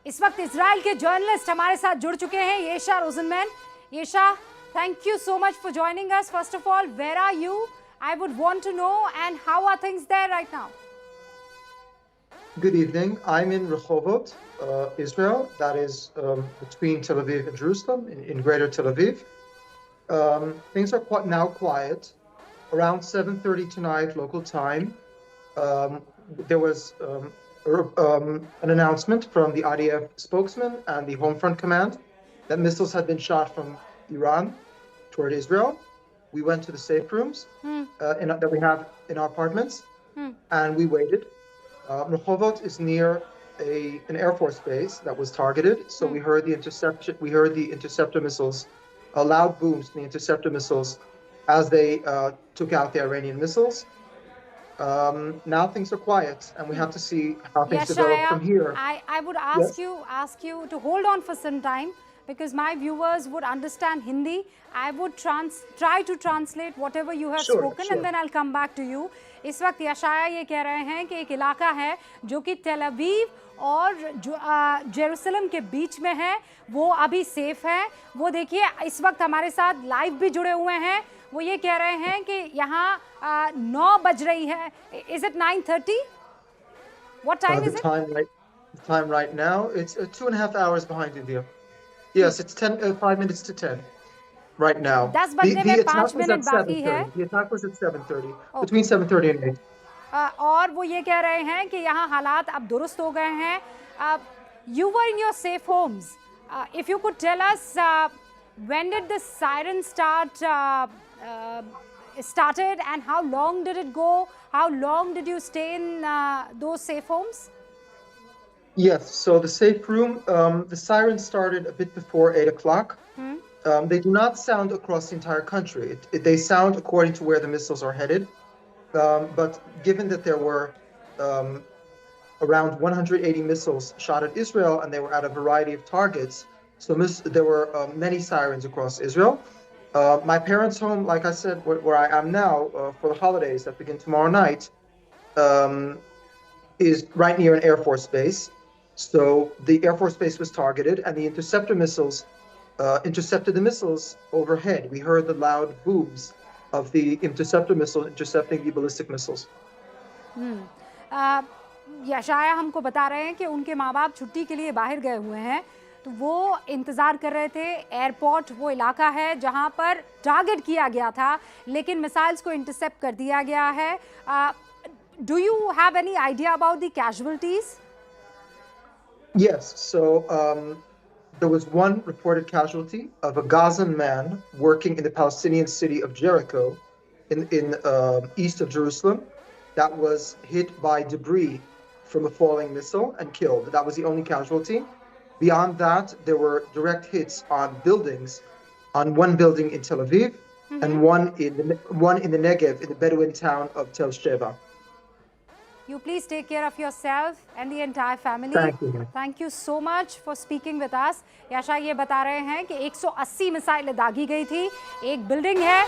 इस वक्त इजराइल के जर्नलिस्ट हमारे साथ जुड़ चुके हैं, येशा रोजनमैन। येशा, thank you so much for joining us. First of all, where are you? I would want to know, and how are things there right now? Good evening. I'm in Rehovot, Israel. That is between Tel Aviv and Jerusalem, in Greater Tel Aviv. Things are now quiet. Around 7:30 tonight, local time, there was an announcement from the IDF spokesman and the Home Front Command that missiles had been shot from Iran toward Israel. We went to the safe rooms that we have in our apartments, and we waited. Rehovot is near an Air Force base that was targeted, so we heard the interception. We heard the interceptor missiles, loud booms from the interceptor missiles as they took out the Iranian missiles. Now things are quiet, and we have to see how things develop from here. I would ask you to hold on for some time, because my viewers would understand Hindi. I would try to translate whatever you have spoken, and then I'll come back to you. इस वक्त यशाया ये कह रहे हैं कि एक इलाका है जो कि तेल अवीव और जेरूसलम के बीच में है, वो अभी सेफ है। वो देखिए इस वक्त हमारे साथ लाइव भी जुड़े हुए हैं। वो ये कह रहे हैं कि यहाँ 9 बज रही है। Is it 9:30? What time is it? The time right now, it's 2.5 hours behind India. Yes, it's 5 minutes to 10 right now. 10 बजने में 5 मिनट बाकी है। The attack was at 7:30, between 7:30 and 8. और वो ये कह रहे हैं कि यहाँ हालात अब दुरुस्त हो गए हैं। You were in your safe homes. If you could tell us, when did the siren started, and how long did it go? How long did you stay in those safe homes? Yes, so the safe room, the siren started a bit before 8 o'clock. They do not sound across the entire country. They sound according to where the missiles are headed. But given that there were around 180 missiles shot at Israel, and they were at a variety of targets, so there were many sirens across Israel. My parents' home, like I said, where I am now for the holidays that begin tomorrow night, is right near an Air Force base. So the Air Force base was targeted, and the interceptor missiles intercepted the missiles overhead. We heard the loud booms of the interceptor missile intercepting the ballistic missiles. यशाया हमको बता रहे हैं कि उनके माँ बाप छुट्टी के लिए बाहर गए हुए हैं, तो वो इंतज़ार कर रहे थे। एयरपोर्ट वो इलाका है जहाँ पर टारगेट किया गया था, लेकिन मिसाइल्स को इंटरसेप्ट कर दिया गया है। Do you have any idea about the casualties? Yes, so there was one reported casualty of a Gazan man working in the Palestinian city of Jericho in east of Jerusalem that was hit by debris from a falling missile and killed. That was the only casualty. Beyond that, there were direct hits on buildings, on one building in Tel Aviv and one in the Negev, in the Bedouin town of Tel Sheva. You please take care of yourself and the entire family. Thank you. Thank you so much for speaking with us. याशा ये बता रहे हैं कि 180 मिसाइलें दागी गई थी। एक बिल्डिंग है,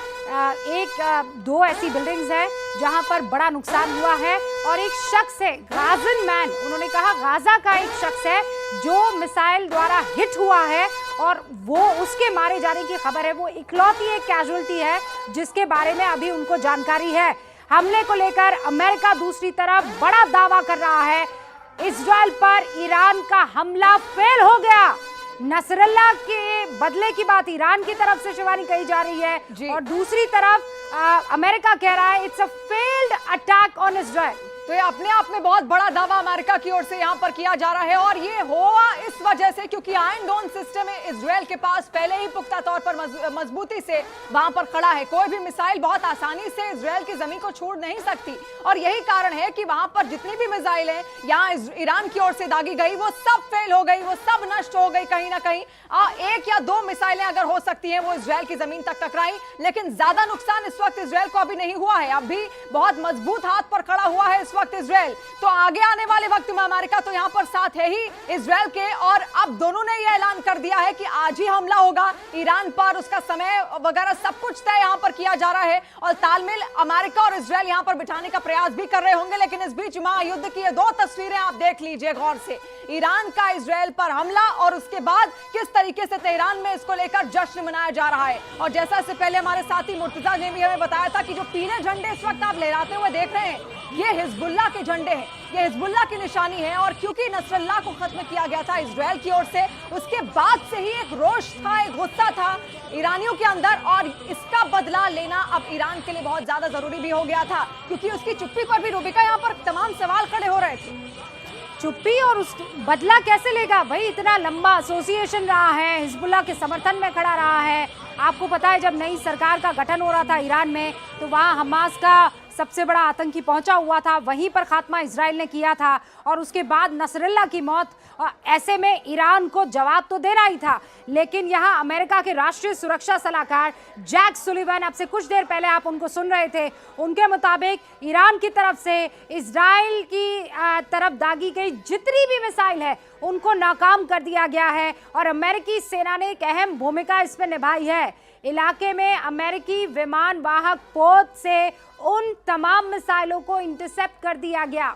दो ऐसी बिल्डिंग्स हैं जहां पर बड़ा नुकसान हुआ है, और एक शख्स है, गाजन मैन, उन्होंने कहा गाजा का एक शख्स है जो मिसाइल द्वारा हिट हुआ है, और वो उसके मारे जाने की खबर है। वो इकलौती एक कैजुअल्टी है जिसके बारे में अभी उनको जानकारी है। हमले को लेकर अमेरिका दूसरी तरफ बड़ा दावा कर रहा है। इजराइल पर ईरान का हमला फेल हो गया। नसरल्ला के बदले की बात ईरान की तरफ से शिवानी कही जा रही है, और दूसरी तरफ अमेरिका कह रहा है it's a failed attack on Israel. तो ये अपने आप में बहुत बड़ा दावा अमेरिका की ओर से यहाँ पर किया जा रहा है, और ये हुआ इस वजह से क्योंकि आयरन डोम सिस्टम इजराइल के पास पहले ही पुख्ता तौर पर मजबूती से वहां पर खड़ा है। कोई भी मिसाइल बहुत आसानी से इजराइल की जमीन को छोड़ नहीं सकती, और यही कारण है कि वहां पर जितनी भी मिसाइल हैं यहाँ ईरान की ओर से दागी गई, वो सब फेल हो गई, वो सब नष्ट हो गई। कहीं ना कहीं 1 या 2 मिसाइलें अगर हो सकती हैं वो इजराइल की जमीन तक टकराई, लेकिन ज्यादा नुकसान इस वक्त इजराइल को अभी नहीं हुआ है। अभी बहुत मजबूत हाथ पर खड़ा हुआ है इस वक्त इजराइल, तो आगे आने वाले वक्त में अमेरिका तो यहां पर साथ है ही इजराइल के, और अब दोनों ने यह ऐलान कर दिया है कि आज ही हमला होगा ईरान पर, उसका समय वगैरह सब कुछ तय यहां पर किया जा रहा है और तालमेल अमेरिका और इजराइल यहां पर बिठाने का प्रयास भी कर रहे होंगे। लेकिन इस बीच महायुद्ध की ये दो तस्वीरें आप देख लीजिए गौर से, ईरान का इजराइल पर हमला और उसके बाद किस तरीके से तेहरान में इसको लेकर जश्न मनाया जा रहा है। और जैसा से पहले हमारे साथी मुर्तजा ने भी हमें बताया था कि जो पीले झंडे इस वक्त आप लहराते हुए देख रहे हैं, ये हिजबुल्लाह के झंडे हैं, ये हिजबुल्लाह की निशानी है। और क्योंकि नसरल्लाह को खत्म किया गया था इजराइल की ओर से, उसके बाद से ही एक रोष था, एक गुस्सा था ईरानियों के अंदर, और इसका बदला लेना अब ईरान के लिए बहुत ज्यादा जरूरी भी हो गया था, क्योंकि उसकी चुप्पी पर भी रूबिका यहाँ पर तमाम सवाल खड़े हो रहे थे। चुप्पी और उस बदला कैसे लेगा भाई, इतना लंबा एसोसिएशन रहा है, हिजबुल्लाह के समर्थन में खड़ा रहा है। आपको पता है जब नई सरकार का गठन हो रहा था ईरान में, तो वहाँ हमास का सबसे बड़ा आतंकी पहुंचा हुआ था, वहीं पर खात्मा इजराइल ने किया था, और उसके बाद नसरल्लाह की मौत। ऐसे में ईरान को जवाब तो देना ही था। लेकिन यहाँ अमेरिका के राष्ट्रीय सुरक्षा सलाहकार जैक सुलिवान, अब से कुछ देर पहले आप उनको सुन रहे थे, उनके मुताबिक ईरान की तरफ से इजराइल की तरफ दागी गई जितनी भी मिसाइल है उनको नाकाम कर दिया गया है, और अमेरिकी सेना ने एक अहम भूमिका इसमें निभाई है। इलाके में अमेरिकी विमान वाहक पोत से उन तमाम मिसाइलों को इंटरसेप्ट कर दिया गया।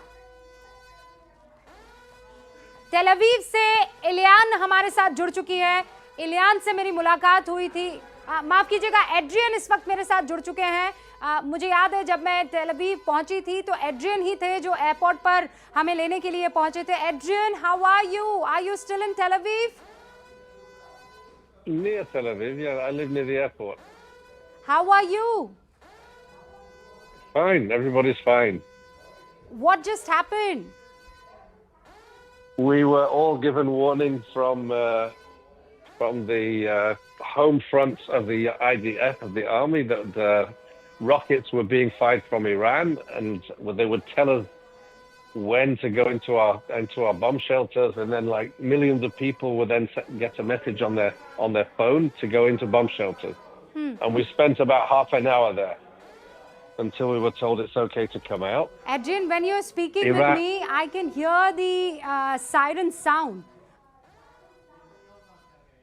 तेल अवीव से इलियान हमारे साथ जुड़ चुकी है, इलियान से मेरी मुलाकात हुई थी, माफ कीजिएगा एड्रियन इस वक्त मेरे साथ जुड़ चुके हैं। मुझे याद है जब मैं तेल अवीव पहुंची थी तो एड्रियन ही थे जो एयरपोर्ट पर हमें लेने के लिए पहुंचे थे। Adrian, how are you still in Tel Aviv? Near Tel Aviv, yeah. I live near the airport. How are you? Fine, everybody's fine. What just happened? We were all given warning from the home fronts of the IDF, of the army, that rockets were being fired from Iran, and they would tell us when to go into our bomb shelters, and then like millions of people would then get a message on their phone to go into bomb shelters. And we spent about half an hour there until we were told it's okay to come out. Adrian, when you're speaking with me, I can hear the siren sound.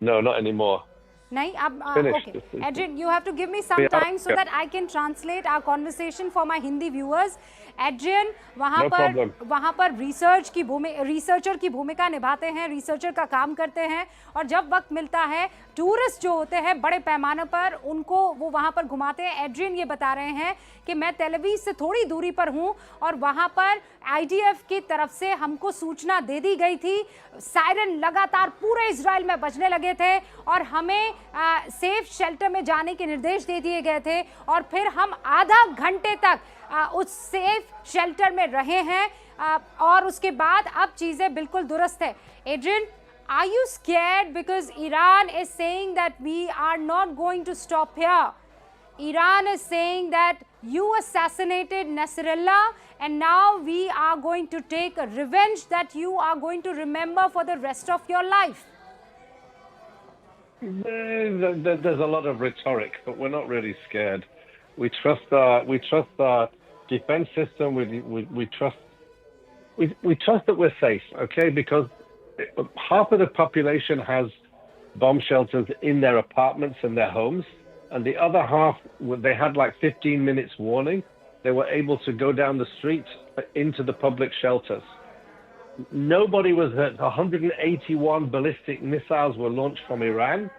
No, not anymore. नहीं अब Finished. okay. Adrian, you have to give me some time so that I can translate our conversation for my Hindi viewers. Adrian वहाँ पर researcher की भूमिका निभाते हैं, researcher का काम करते हैं, और जब वक्त मिलता है टूरिस्ट जो होते हैं बड़े पैमाने पर उनको वो वहाँ पर घुमाते हैं। एड्रियन ये बता रहे हैं कि मैं तेल अवीव से थोड़ी दूरी पर हूँ और वहाँ पर आईडीएफ की तरफ से हमको सूचना दे दी गई थी, सायरन लगातार पूरे इजराइल में बजने लगे थे और हमें सेफ शेल्टर में जाने के निर्देश दे दिए गए थे, और फिर हम आधा घंटे तक उस सेफ शेल्टर में रहे हैं, और उसके बाद अब चीजें बिल्कुल दुरुस्त है। Adrian, are you scared because Iran is saying that we are not going to stop here? Iran is saying that you assassinated Nasrallah and now we are going to take a revenge that you are going to remember for the rest of your life. There's a lot of rhetoric, but we're not really scared. We trust our defense system. We trust that we're safe, okay? Because half of the population has bomb shelters in their apartments and their homes, and the other half, they had like 15 minutes warning. They were able to go down the street into the public shelters. Nobody was hurt. 181 ballistic missiles were launched from Iran.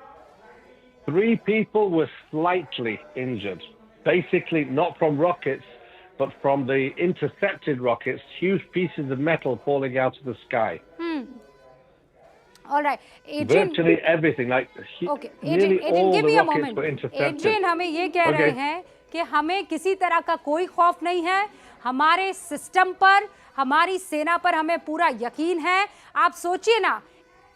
3 people were slightly injured. Basically, not from rockets, but from the intercepted rockets, huge pieces of metal falling out of the sky. All right, Adrian, virtually everything, like okay, Adrian, give me a moment. Adrian, हमें ये कह रहे हैं कि हमें किसी तरह का कोई खौफ नहीं है, हमारे सिस्टम पर, हमारी सेना पर हमें पूरा यकीन है। आप सोचिए ना,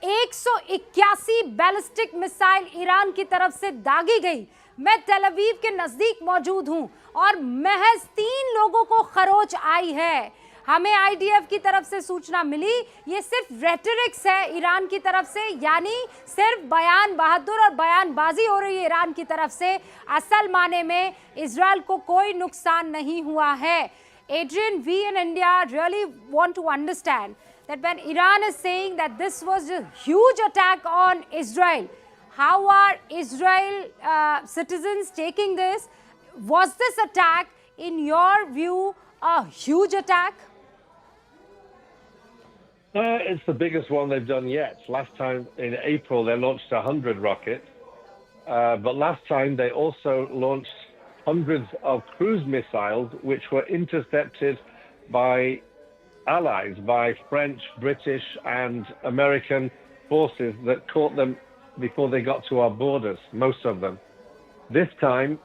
181 बैलिस्टिक मिसाइल ईरान की तरफ से दागी गई। मैं तेल अवीव के नजदीक मौजूद हूं और महज 3 लोगों को खरोच आई है। हमें आईडीएफ की तरफ से सूचना मिली, ये सिर्फ रेटरिक्स है ईरान की तरफ से, यानी सिर्फ बयान बहादुर और बयानबाजी हो रही है ईरान की तरफ से। असल माने में इजराइल को कोई नुकसान नहीं हुआ है। Adrian, we in India really want to understand that when Iran is saying that this was a huge attack on Israel, how are Israel citizens taking this? Was this attack, in your view, a huge attack? It's the biggest one they've done yet. Last time in April, they launched 100 rockets. But last time, they also launched hundreds of cruise missiles, which were intercepted by allies, by French, British, and American forces that caught them before they got to our borders, most of them. This time,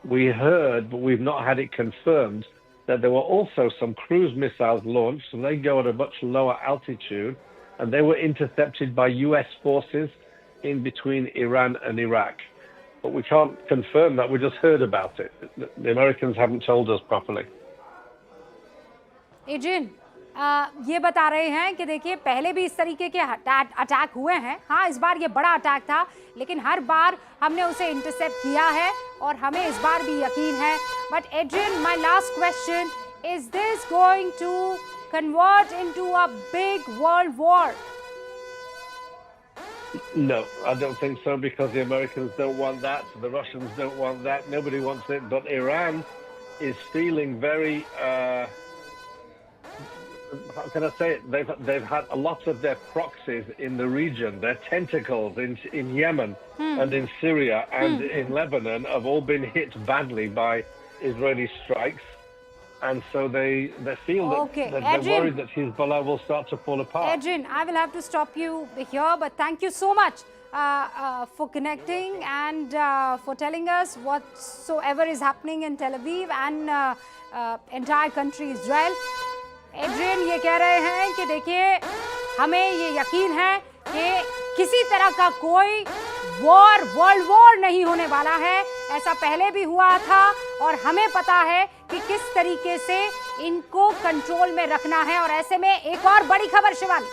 we heard, but we've not had it confirmed, that there were also some cruise missiles launched, and they go at a much lower altitude, and they were intercepted by U.S. forces in between Iran and Iraq. But we can't confirm that, we just heard about it. The Americans haven't told us properly. Adrian, ये बता रहे हैं कि देखिए पहले भी इस तरीके के अटैक हुए हैं। हाँ, इस बार ये बड़ा अटैक था, लेकिन हर बार हमने उसे इंटरसेप्ट किया है और हमें इस बार भी यकीन है। But Adrian, my last question, is this going to convert into a big world war? No, I don't think so, because the Americans don't want that, the Russians don't want that, nobody wants it. But Iran is feeling very, how can I say it? They've had a lot of their proxies in the region, their tentacles in Yemen and in Syria and in Lebanon have all been hit badly by Israeli strikes. And so they feel that they're worried that Hezbollah will start to fall apart. Adrian, I will have to stop you here, but thank you so much for connecting and for telling us whatsoever is happening in Tel Aviv and entire country Israel. Adrian ये कह रहे हैं कि देखिए हमें ये यकीन है कि किसी तरह का कोई वर्ल्ड वॉर नहीं होने वाला है। ऐसा पहले भी हुआ था और हमें पता है कि किस तरीके से इनको कंट्रोल में रखना है। और ऐसे में एक और बड़ी खबर शिवानी,